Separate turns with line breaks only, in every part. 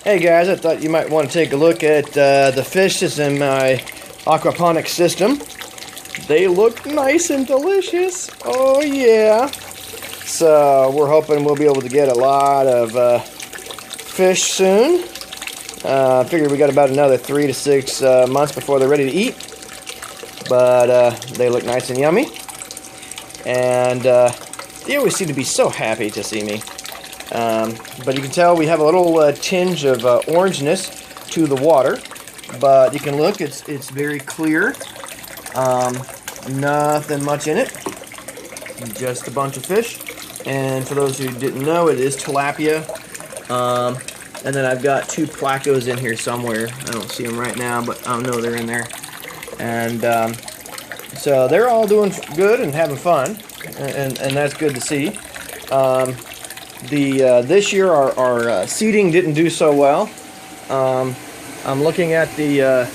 Hey guys, I thought you might want to take a look at the fishes in my aquaponics system. They look nice and delicious. Oh yeah. So we're hoping we'll be able to get a lot of fish soon. I figure we got about another 3 to 6 months before they're ready to eat. But they look nice and yummy. And they always seem to be so happy to see me. But you can tell we have a little tinge of orangeness to the water. But you can look, it's very clear. Nothing much in it. Just a bunch of fish. And for those who didn't know, it is tilapia. And then I've got 2 placos in here somewhere. I don't see them right now, but I know they're in there. And so they're all doing good and having fun. And that's good to see. This year our seeding didn't do so well. I'm looking at the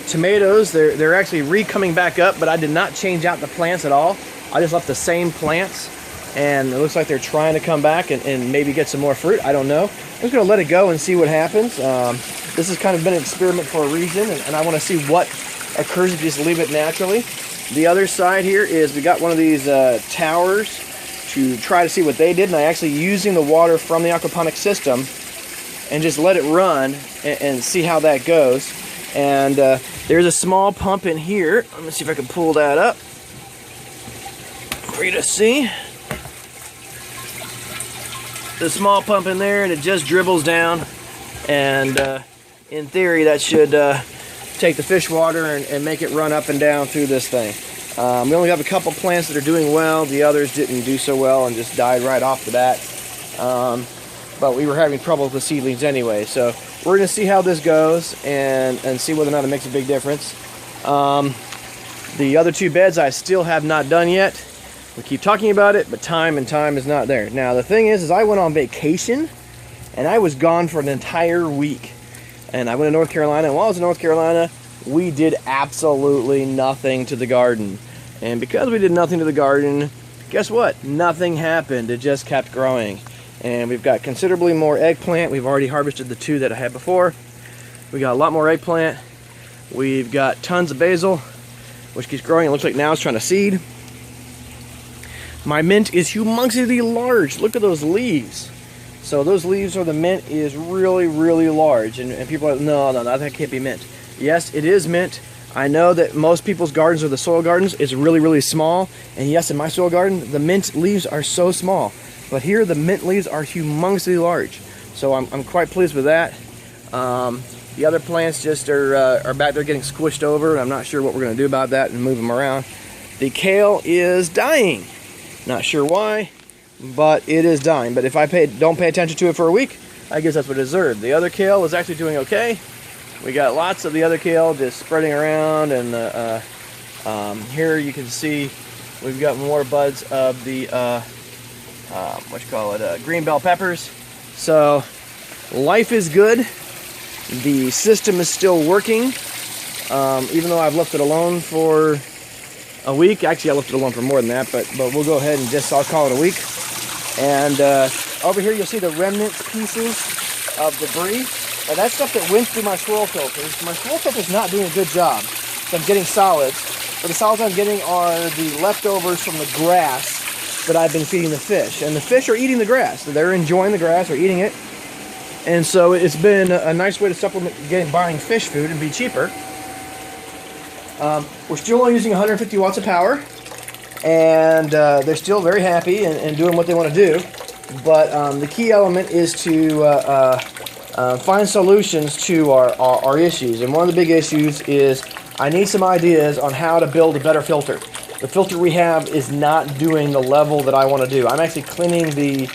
tomatoes. They're actually coming back up, but I did not change out the plants at all. I just left the same plants, and it looks like they're trying to come back and maybe get some more fruit. I don't know. I'm just gonna let it go and see what happens. This has kind of been an experiment for a reason, and I want to see what occurs if you just leave it naturally. The other side here is we got one of these towers to try to see what they did, and I actually using the water from the aquaponics system and just let it run and see how that goes. And there's a small pump in here. Let me see if I can pull that up for you to see. The small pump in there, and it just dribbles down, and in theory that should take the fish water and make it run up and down through this thing. We only have a couple plants that are doing well. The others didn't do so well and just died right off the bat. But we were having trouble with the seedlings anyway. So we're going to see how this goes and see whether or not it makes a big difference. The other 2 beds I still have not done yet. We keep talking about it, but time is not there. Now the thing is I went on vacation and I was gone for an entire week. And I went to North Carolina, and while I was in North Carolina, we did absolutely nothing to the garden. And because we did nothing to the garden, guess what? Nothing happened. It just kept growing. And we've got considerably more eggplant. We've already harvested the 2 that I had before. We got a lot more eggplant. We've got tons of basil, which keeps growing. It looks like now it's trying to seed. My mint is humongously large. Look at those leaves. So those leaves or the mint is really, really large. And people are like, no, that can't be mint. Yes, it is mint. I know that most people's gardens or the soil gardens is really, really small. And yes, in my soil garden, the mint leaves are so small. But here, the mint leaves are humongously large. So I'm quite pleased with that. The other plants just are back there getting squished over. I'm not sure what we're going to do about that and move them around. The kale is dying. Not sure why, but it is dying. But if I don't pay attention to it for a week, I guess that's what it deserved. The other kale is actually doing okay. We got lots of the other kale just spreading around, and here you can see we've got more buds of the green bell peppers. So life is good. The system is still working, even though I've left it alone for a week. Actually, I left it alone for more than that, but we'll go ahead and I'll call it a week. And over here you'll see the remnant pieces of debris. And that's stuff that went through my swirl filters. My swirl filter's not doing a good job. So I'm getting solids. But the solids I'm getting are the leftovers from the grass that I've been feeding the fish. And the fish are eating the grass. They're enjoying the grass, they're eating it. And so it's been a nice way to supplement buying fish food and be cheaper. We're still only using 150 watts of power. And they're still very happy and doing what they want to do. But the key element is to find solutions to our issues. And one of the big issues is I need some ideas on how to build a better filter. The filter we have is not doing the level that I want to do. I'm actually cleaning the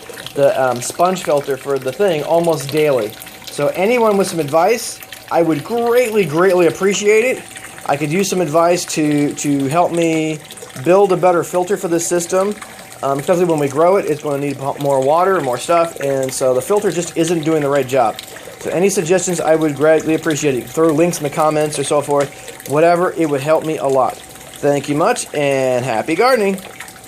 sponge filter for the thing almost daily. So anyone with some advice, I would greatly appreciate it. I could use some advice to help me build a better filter for this system. Especially when we grow it, it's going to need more water, more stuff, and so the filter just isn't doing the right job. So any suggestions, I would greatly appreciate it. You can throw links in the comments or so forth. Whatever, it would help me a lot. Thank you much, and happy gardening!